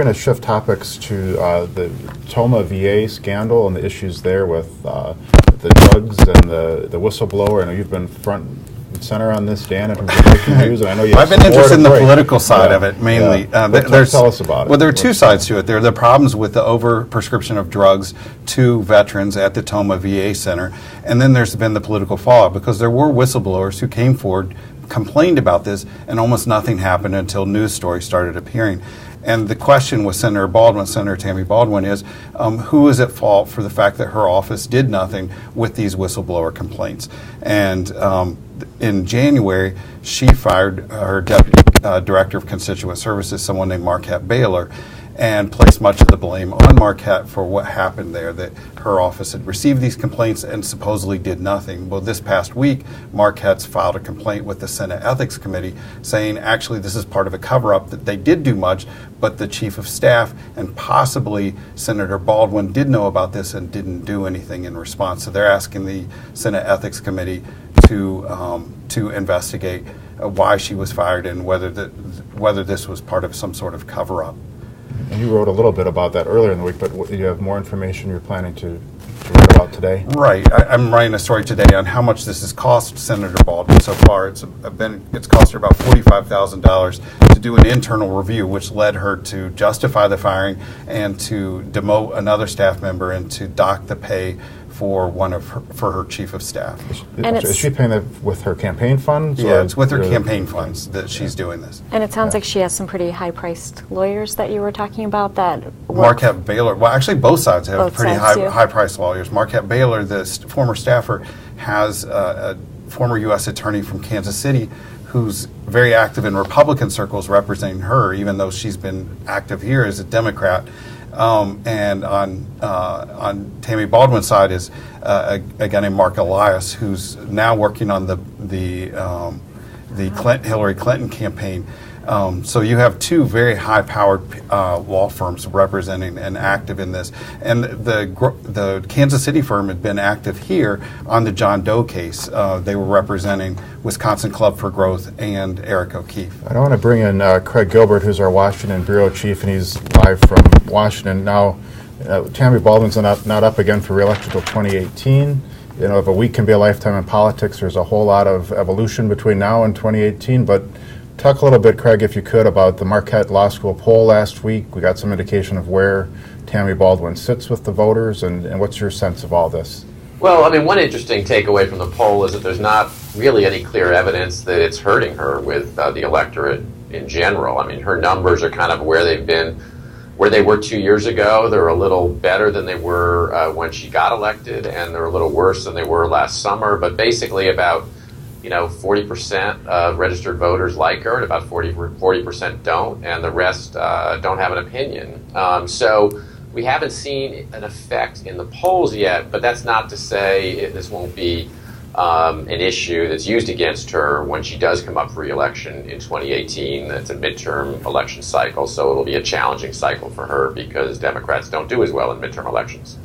We're going to shift topics to the Tomah VA scandal and the issues there with the drugs and the whistleblower. I know you've been front and center on this, Dan, in terms of breaking news, and I know you have I've been interested in the break. political side of it, mainly. Yeah. Tell us about it. Well, there are two sides to it. There are the problems with the over-prescription of drugs to veterans at the Tomah VA Center, and then there's been the political fallout, because there were whistleblowers who came forward, complained about this, and almost nothing happened until news stories started appearing. And the question with Senator Baldwin, Senator Tammy Baldwin, is who is at fault for the fact that her office did nothing with these whistleblower complaints? And in January, she fired her deputy director of constituent services, someone named Marquette Baylor, and placed much of the blame on Marquette for what happened there, that her office had received these complaints and supposedly did nothing. Well, this past week, Marquette's filed a complaint with the Senate Ethics Committee saying actually this is part of a cover-up, that they did do much, but the chief of staff and possibly Senator Baldwin did know about this and didn't do anything in response. So they're asking the Senate Ethics Committee to investigate why she was fired and whether this was part of some sort of cover-up. And you wrote a little bit about that earlier in the week, but you have more information you're planning to write about today? Right. I'm writing a story today on how much this has cost Senator Baldwin so far. It's cost her about $45,000 to do an internal review, which led her to justify the firing and to demote another staff member and to dock the pay for her chief of staff. Is she paying that with her campaign funds? Yeah, it's with her campaign funds that she's doing this. And it sounds like she has some pretty high-priced lawyers that you were talking about that Marquette Baylor, well, actually both sides have both pretty sides high-priced lawyers. Marquette Baylor, the former staffer, has a former U.S. attorney from Kansas City who's very active in Republican circles representing her, even though she's been active here as a Democrat. And on Tammy Baldwin's side is a guy named Mark Elias, who's now working on the Hillary Clinton campaign. So you have two very high-powered law firms representing and active in this. And the Kansas City firm had been active here on the John Doe case. They were representing Wisconsin Club for Growth and Eric O'Keefe. I want to bring in Craig Gilbert, who's our Washington bureau chief, and he's live from Washington. Now, Tammy Baldwin's not up again for re-election until 2018. You know, if a week can be a lifetime in politics, there's a whole lot of evolution between now and 2018, but talk a little bit, Craig, if you could, about the Marquette Law School poll last week. We got some indication of where Tammy Baldwin sits with the voters, and what's your sense of all this? Well, I mean, one interesting takeaway from the poll is that there's not really any clear evidence that it's hurting her with the electorate in general. I mean, her numbers are kind of where they were 2 years ago. They're a little better than they were when she got elected, and they're a little worse than they were last summer, but basically about 40% of registered voters like her, and about 40% don't, and the rest don't have an opinion. So we haven't seen an effect in the polls yet, but that's not to say this won't be an issue that's used against her when she does come up for re-election in 2018. That's a midterm election cycle, so it'll be a challenging cycle for her because Democrats don't do as well in midterm elections.